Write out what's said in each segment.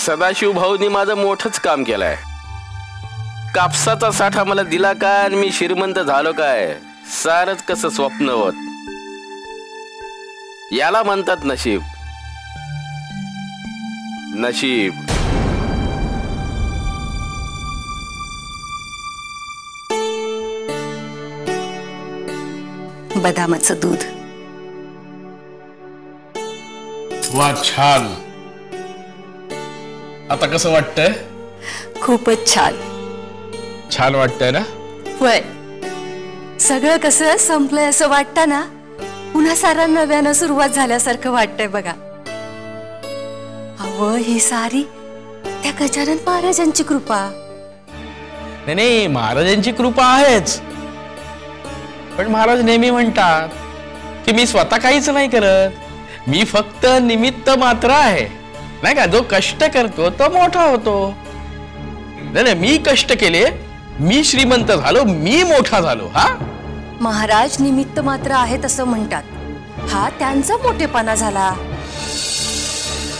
सदाशिव भाऊनी माझं मोठंच काम केलंय. कापसाचा साठा मला दिला काय आणि मी श्रीमंत झालो काय? सारच कसं स्वप्न होत. याला म्हणतात नशीब. नशीब. बदामाचं दूध. वा, छान. आता कसं वाटतंय? खूपच छान. छान वाटतंय ना? होय. सगळं कसं संपलंय असं वाटतं ना. पुन्हा सारा नव्यानं सुरुवात झाल्यासारखं वाटतंय बघा. अहो, ही सारी त्या गजानन महाराजांची कृपा. नाही, महाराजांची कृपा आहेच. पण महाराज नेहमी म्हणतात की मी स्वतः काहीच नाही करत, मी फक्त निमित्त मात्र आहे, नाही का? जो कष्ट करतो तो मोठा होतो. नाही, मी कष्ट केले, मी श्रीमंत झालो, मी मोठा झालो. हा, महाराज निमित्त मात्र आहेत असं म्हणतात. हा त्यांचा मोठेपणा झाला.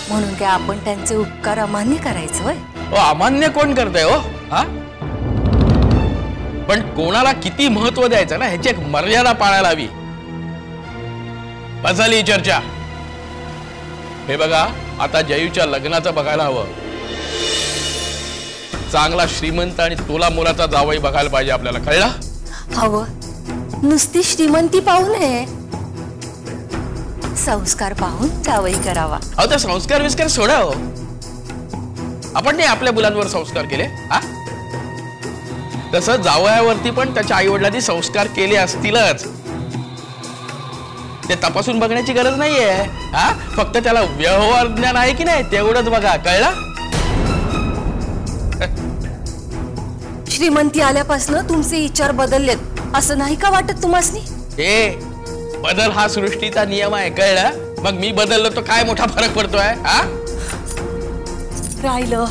म्हणून काय आपण त्यांचे उपकार अमान्य करायचं होय? अमान्य कोण करतंय हो? हा, पण कोणाला किती महत्व द्यायचं ना, ह्याची एक मर्यादा पाळायला हवी. बसली चर्चा. हे बघा, आता जयूच्या लग्नाचं बघायला हवं. चांगला श्रीमंत आणि तोला मोलाचा जावई बघायला पाहिजे आपल्याला. कळलं? हवं. नुसती श्रीमंती पाहू नये, संस्कार पाहून जावई करावा. अहो, त्या संस्कार विस्कार सोडा हो. आपण नाही आपल्या मुलांवर संस्कार केले? हा, तसं जावयावरती पण त्याच्या आई वडिलांनी संस्कार केले असतीलच. ते तपासून बघण्याची गरज नाहीये. हा, फक्त त्याला व्यवहार ज्ञान आहे की नाही तेवढंच बघा. कळलं? श्रीमंती आल्यापासून तुमचे विचार बदललेत असं नाही का वाटत तुम्हासनी? बदल हा सृष्टीचा नियम आहे. कळलं? मग मी बदललो तो काय मोठा फरक पडतोय? हा, राहिलं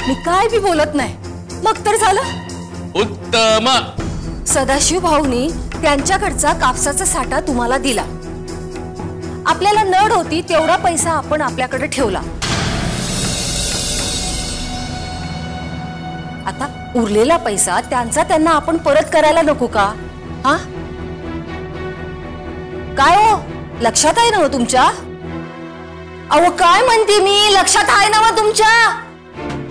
मी काय बी बोलत नाही, मग तर झालं. उत्तम. सदाशिव भाऊनी त्यांच्याकडचा कापसाचा साठा तुम्हाला दिला. आपल्याला नड होती तेवढा पैसा आपण आपल्याकडे ठेवला. आता उरलेला पैसा त्यांचा त्यांना आपण परत करायला नको का? हा, काय हो, लक्षात आहे ना हो तुमच्या? अहो, काय म्हणते मी, लक्षात आहे ना हो तुमच्या?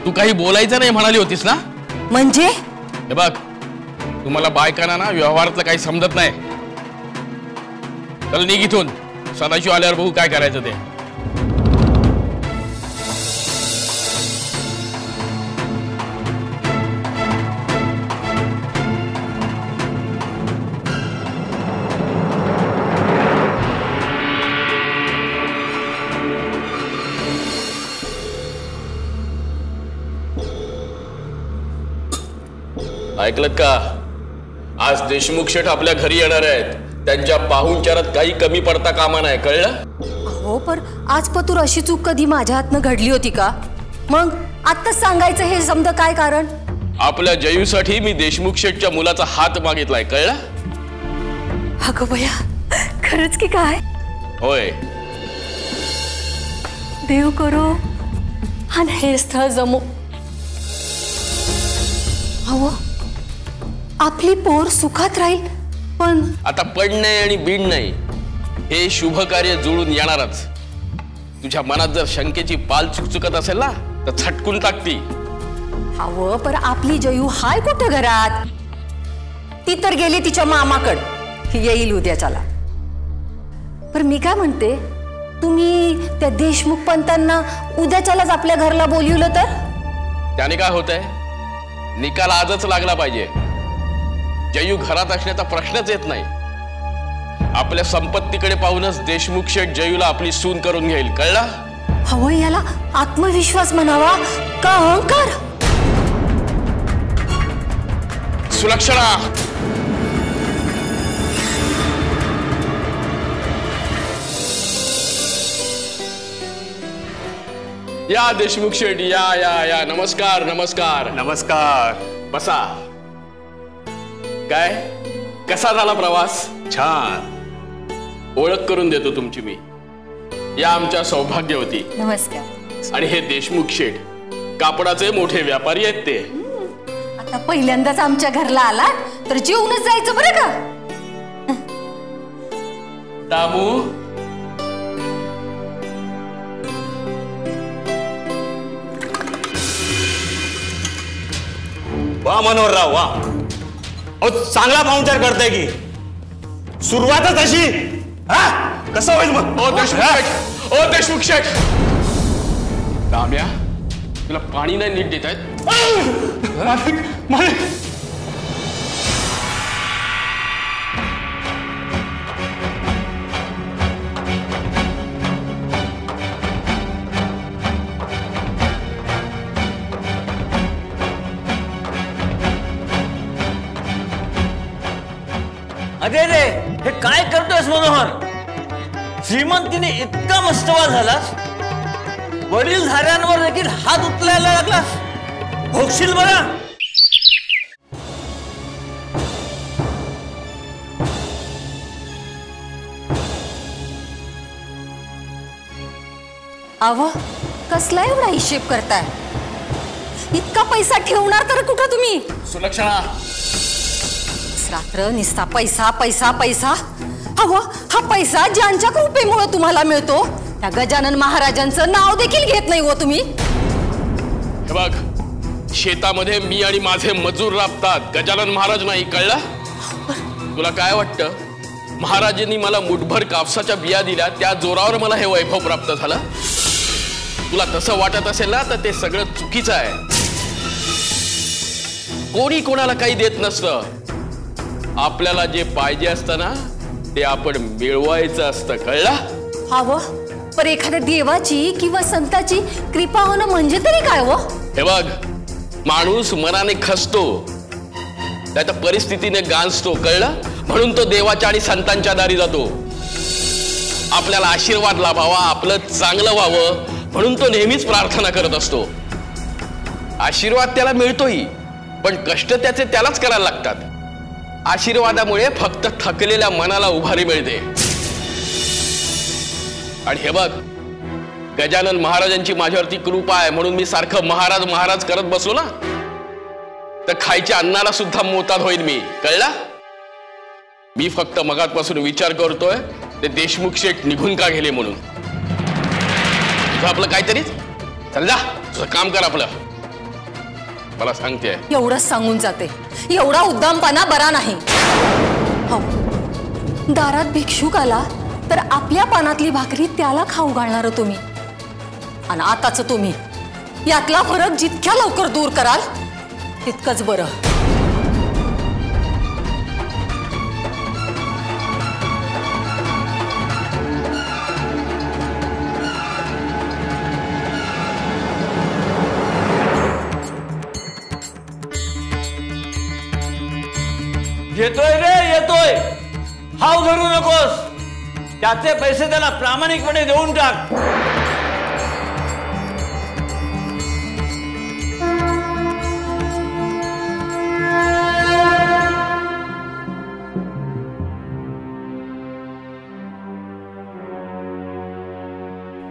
तू काही बोलायचं नाही म्हणाली होतीस ना? म्हणजे हे बघ, तुम्हाला बायकांना ना व्यवहारातलं काही समजत नाही. चल निघ इथून. सदाशिव आल्यावर बघू काय करायचं ते. ऐकलं का? आज देशमुख शेठ आपल्या घरी येणार आहेत. त्यांच्या पाहुणचारात काही कमी पडता कामा नाही. कळलं? हो, पण आज पतूर अशी चूक कधी माझ्या हातनं घडली होती का? मग आत्ताच सांगायचं हे समजा काय कारण? आपल्या जयूसाठी मी देशमुख शेठच्या मुलाचा हात मागितलाय. कळलं? अगं बया, खरंच की काय? होय. देव करो आणि हे स्थळ जमो. हो, आपली पोर सुखात राहील. पण आता पण नाही आणि बीड नाही, हे शुभ कार्य जुळून येणारच. तुझ्या मनात जर शंकेची पाल चुकचुकत असेल ना तर झटकून टाकती. अहो, पर आपली जयू हाय कुठे घरात? ती तर गेली तिच्या मामाकड. येईल उद्याच्याला. पर मी काय म्हणते, तुम्ही त्या देशमुख पंतांना उद्याच्यालाच आपल्या घरला बोलवलं तर? त्याने काय होतंय? निकाल आजच लागला पाहिजे. जयू घरात असण्याचा प्रश्नच येत नाही. आपल्या संपत्तीकडे पाहूनच देशमुख शेठ जयूला आपली सून करून घेईल. कळलं? हवं, याला आत्मविश्वास म्हणावा का अहंकार? सुलक्षणा, या देशमुख शेठ, या या या. नमस्कार नमस्कार. नमस्कार. बसा. काय, कसा झाला प्रवास? छान. ओळख करून देतो तुमची मी. या आमच्या सौभाग्यवती. नमस्कार. आणि हे देशमुख शेठ, कापडाचे मोठे व्यापारी आहेत ते. आता पहिल्यांदाच आमच्या घरला आलात तर जेवूनच जायचं बरं का. दामू, वा मनोहरराव वा. चांगला पाहुणचार करताय की. सुरुवातच अशी. कसं होईल मग. ओ देशमुख शेठ. दाम्या, तुला पाणी नाही नीट देत आहेत. अरे रे, हे काय करतोयस मनोहर. श्रीमंतीने इतका मस्तवाल झालास, वडीलधाऱ्यांवर देखील हात उचलायला लागलास. भोगशील बरा. अव कसला एवढा हिशेब करताय. इतका पैसा ठेवणार तर कुठं तुम्ही. सुलक्षणा, रात्र निस्ता पैसा पैसा पैसा. अहो हा पैसा ज्यांच्या कृपेमुळे तुम्हाला मिळतो त्या गजानन महाराजांचं नाव देखील घेत नाही हो तुम्ही. हे बघ, शेतामध्ये मी आणि माझे मजूर राबतात, गजानन महाराज नाही. कळला तुला. काय वाटतं, महाराजांनी मला मुठभर कापसाच्या बिया दिल्या त्या जोरावर मला हे वैभव प्राप्त झालं. तुला तसं वाटत असेल ना तर ते सगळं चुकीचं आहे. कोणी कोणाला काही देत नसतं. आपल्याला जे पाहिजे असतं ना ते आपण मिळवायचं असतं. कळलं. हवं पर एखाद्या देवाची किंवा संताची कृपा होणं म्हणजे तरी काय हो. हे बघ, माणूस मनाने खचतो, त्याच्या परिस्थितीने गांजतो. कळलं. म्हणून तो देवाच्या आणि संतांच्या दारी जातो. आपल्याला आशीर्वाद लाभावा, आपलं चांगलं व्हावं म्हणून तो नेहमीच प्रार्थना करत असतो. आशीर्वाद त्याला मिळतोही, पण कष्ट त्याचे त्यालाच करायला लागतात. आशीर्वादामुळे फक्त थकलेल्या मनाला उभारी मिळते. आणि हे बघ, गजानन महाराजांची माझ्यावरती कृपा आहे म्हणून मी सारखं महाराज महाराज करत बसलो ना तर खायच्या अन्नाला सुद्धा मोताद होईल मी. कळला. मी फक्त मगातपासून विचार करतोय ते देशमुख शेठ निघून का गेले म्हणून. तुझं आपलं काहीतरी. चल जा, तुझं काम कर आपलं. मला सांगते एवढंच सांगून जाते. एवढा उद्दामपणा बरा नाही. हो, दारात भिक्षुक आला तर आपल्या पानातली भाकरी त्याला खाऊ घालणार तुम्ही. आणि आताच तुम्ही यातला फरक जितक्या लवकर दूर कराल तितकंच बरं. येतोय रे येतोय. हाव धरू नकोस. त्याचे पैसे त्याला प्रामाणिकपणे देऊन टाक.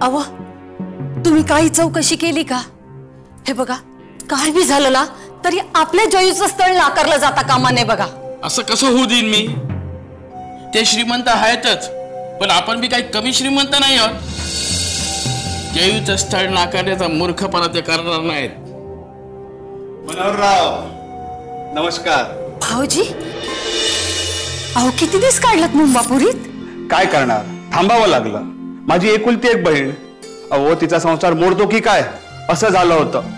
अव तुम्ही काही चौकशी केली का. हे बघा, काय बी झालं ना तरी आपल्या जयूचं स्थळ नाकारलं जाता कामा नये बघा. असं कसं होऊ देईन मी. ते श्रीमंत आहेतच, पण आपण बी काही कमी श्रीमंत नाही आहोत. जयूचं स्थळ नाकारण्याचा मूर्खपणा ते करणार नाहीत. मनोहरराव नमस्कार. भाऊजी, अहो किती दिवस काढलात मुंबापुरीत. काय करणार, थांबावं लागलं. माझी एकुलती एक बहीण. अहो तिचा संसार मोडतो की काय असं झालं होतं.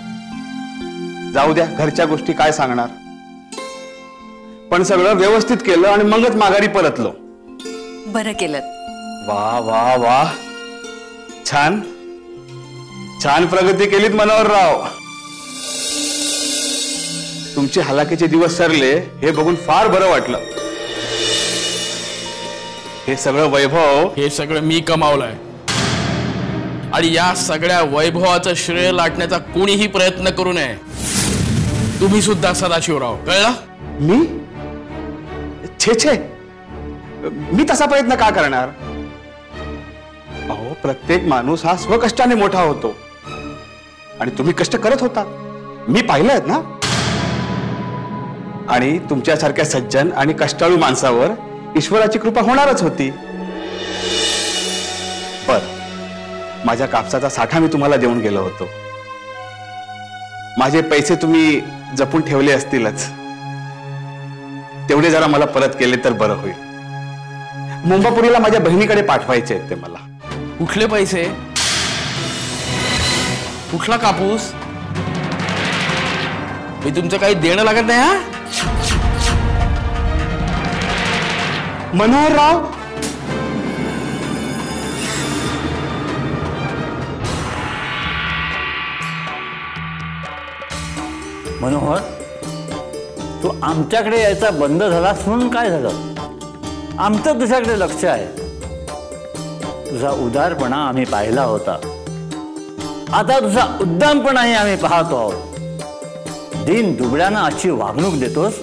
जाऊ द्या, घरच्या गोष्टी काय सांगणार. पण सगळं व्यवस्थित केलं आणि मगच माघारी परतलो. बरं केलं. वा वा वा, छान छान प्रगती केलीत मनोहरराव. तुमचे हलाखीचे दिवस सरले हे बघून फार बरं वाटलं. हे सगळं वैभव, हे सगळं मी कमावलंय आणि या सगळ्या वैभवाचं श्रेय लाटण्याचा कोणीही प्रयत्न करू नये. तुम्ही सुद्धा सदाशिवराव. कळला. मी छे छे, मी तसा प्रयत्न का करणार. अहो प्रत्येक माणूस हा स्वकष्टाने मोठा होतो. आणि तुम्ही कष्ट करत होता, मी पाहिलं ना. आणि तुमच्यासारख्या सज्जन आणि कष्टाळू माणसावर ईश्वराची कृपा होणारच होती. पर माझ्या कापसाचा साठा मी तुम्हाला देऊन गेलो होतो. माझे पैसे तुम्ही जपून ठेवले असतीलच. तेवढे जरा मला परत केले तर बरं होईल. मुंबापुरीला माझ्या बहिणीकडे पाठवायचे आहेत ते मला. कुठले पैसे? कुठला कापूस? मी तुमचं काही देणं लागत नाही. हा मनोहरराव, मनोहर, तू आमच्याकडे यायचा बंद झालास म्हणून काय झालं? आमचं तुझ्याकडे लक्ष आहे. तुझा उदारपणा आम्ही पाहिला होता. आता तुझा उद्दामपणाही आम्ही पाहतो आहोत. दीन दुबळ्यांना अशी वागणूक देतोस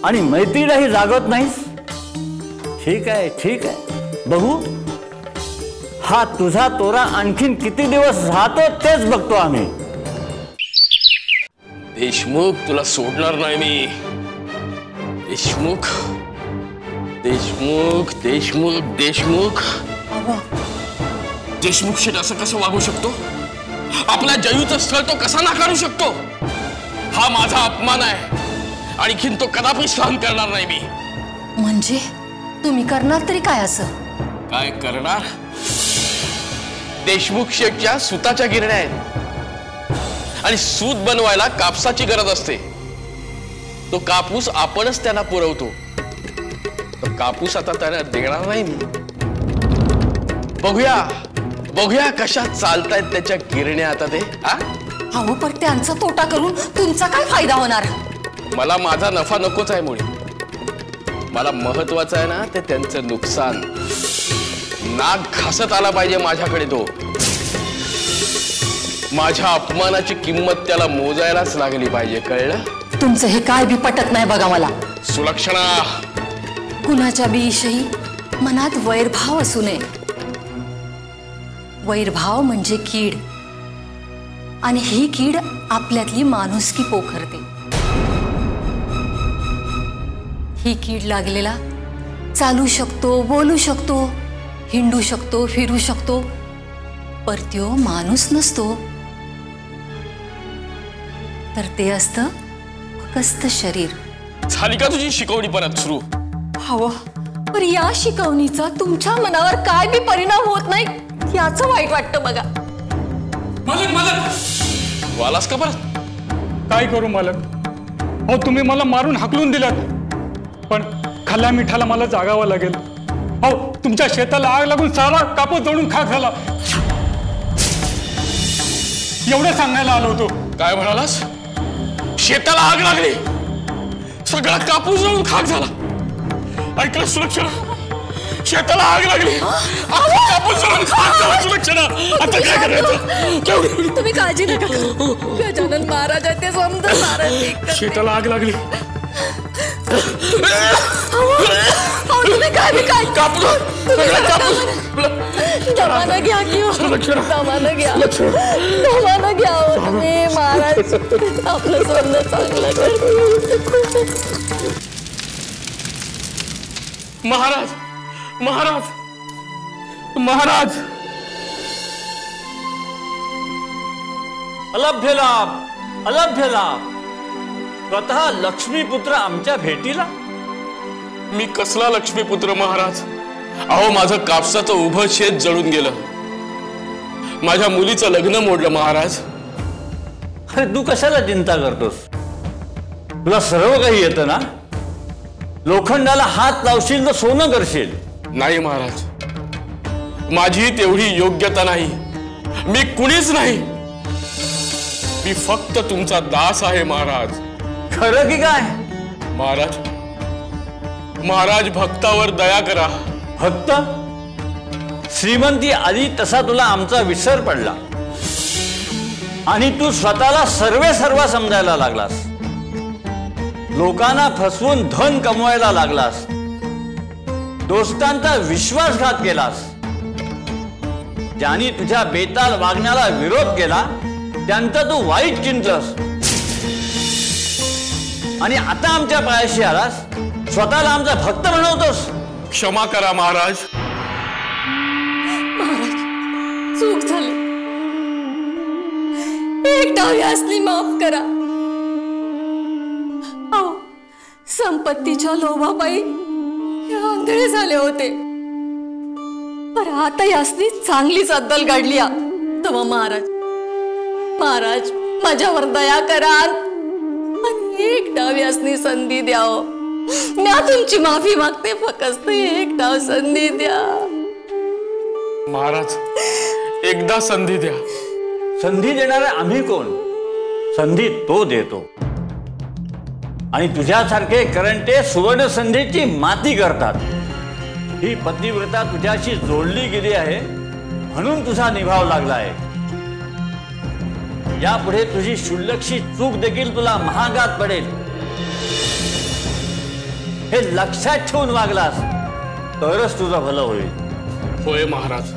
आणि मैत्रीलाही जागत नाहीस. ठीक आहे, ठीक आहे, बघू हा तुझा तोरा आणखीन किती दिवस राहतो तेच बघतो आम्ही. देशमुख, तुला सोडणार नाही मी. देशमुख, देशमुख, देशमुख, देशमुख. देशमुख शेठ असं कसं वागू शकतो? आपल्या जयूचं स्थळ तो कसा नाकारू शकतो? हा माझा अपमान आहे. आणखीन तो कदापि सहन करणार नाही मी. म्हणजे तुम्ही करणार तरी काय? असं काय करणार? देशमुख शेठच्या सुताच्या गिरण्या आहेत आणि सूत बनवायला कापसाची गरज असते. तो कापूस आपणच त्यांना पुरवतो. तो कापूस आता त्यांना देणार नाही मी. बघूया बघूया कशा चालतायत त्याच्या गिरण्या आता ते. अहो, पण त्यांचा तोटा करून तुमचा काय फायदा होणार? मला माझा नफा नकोच आहे मुळे. मला महत्वाचं आहे ना ते त्यांचं नुकसान. नाक घासत आला पाहिजे माझ्याकडे तो. माझ्या अपमानाची किंमत त्याला मोजायलाच लागली पाहिजे. कळलं? तुमचं हे काय बी पटत नाही बघा मला. सुलक्षणा, कुणाच्या बीविषयी मनात वैरभाव असू नये. वैरभाव म्हणजे कीड, आणि ही कीड आपल्यातली माणुसकी पोखरते. ही कीड लागलेला चालू शकतो, बोलू शकतो, हिंडू शकतो, फिरू शकतो, पर त्यो माणूस नसतो. तर ते असतं फक्त शरीर. झाली का तुझी शिकवणी परत सुरू? हवं, पर या शिकवणीचा तुमच्या मनावर काय बी परिणाम होत नाही याचं वाईट वाटतं बघा. मालक, मालक, वालास का परत? काय करू मालक? अहो, तुम्ही मला मारून हाकलून दिलात, पण खाल्ल्या मिठाला मला जागावं लागेल. अहो, तुमच्या शेताला आग लागून सारा कापूस जळून खाक झाला. एवढं सांगायला आलो होतो. काय म्हणालास? शेताला आग लागली, सगळा कापूस जळून खाक झाला. ऐकलं सुलक्षणा? शेताला आग लागली, कापूस जळून खाक झाला. सुलक्षणा, आता काय करायचं? तुम्ही काळजी नका, गजानन महाराज आहे ते समजा. शेताला आग लागली. तुम्ही काय बी काय कापूस दमानं घ्या किंवा दमानं घ्या, दमानं घ्या. तुम्ही महाराज आपलं सोनं चांगलं कर. महाराज, महाराज, महाराज. अलभ्य लाभ, अलभ्य लाभ. स्वतः लक्ष्मीपुत्र आमच्या भेटीला. मी कसला लक्ष्मीपुत्र महाराज? अहो, माझं कापसाचं उभं शेत जळून गेलं. माझ्या मुलीचं लग्न मोडलं महाराज. अरे, तू कशाला चिंता करतोस? तुला सर्व काही येतं ना. लोखंडाला हात लावशील तर सोनं करशील. नाही महाराज, माझी तेवढी योग्यता नाही. मी कुणीच नाही. मी फक्त तुमचा दास आहे महाराज. खरं की काय? महाराज, महाराज, भक्तावर दया करा. भक्त? श्रीमंती आली तसा तुला आमचा विसर पडला आणि तू स्वतःला सर्व समजायला लागलास. लोकांना फसवून धन कमवायला लागलास. दोस्तांचा विश्वासघात केलास. ज्यांनी तुझ्या बेताल वागण्याला विरोध केला त्यांचं तू वाईट चिंतलंस आणि आता आमच्या पायाशी आलास, स्वतःला आमचा भक्त म्हणवतोस. क्षमा करा महाराज. चूक झाली, एक डावी असली माफ करा. अहो, संपत्तीच्या लोभापायी हे आंधळे झाले होते, पर आता यासनी चांगलीच अद्दल घडली. तेव्हा महाराज माझ्यावर दया करा आणि एक डाव यासनी संधी द्याव. मी तुमची माफी मागते, फक्त एक डाव संधी द्या. महाराज, एकदा संधी द्या. संधी देणारे आम्ही कोण? संधी तो देतो. आणि तुझ्यासारखे करंटे सुवर्ण संधीची माती करतात. ही पतिव्रता तुझ्याशी जोडली गेली आहे म्हणून तुझा निभाव लागला आहे. यापुढे तुझी क्षुल्लकशी चूक देखील तुला महागात पडेल. हे लक्षात ठेवून वागलास तरच तुझं भलं होईल. होय महाराज,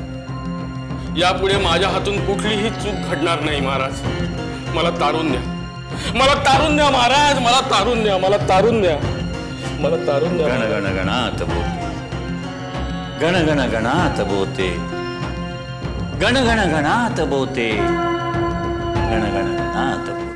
यापुढे माझ्या हातून कुठलीही चूक घडणार नाही. महाराज, मला तारून द्या, मला तारून द्या महाराज, मला तारून द्या, मला तारून द्या, मला तारून द्या. गण गण गणात बोते, गण गण गणात बोते, गण गण गणात बोते, गण गण गणात बोते.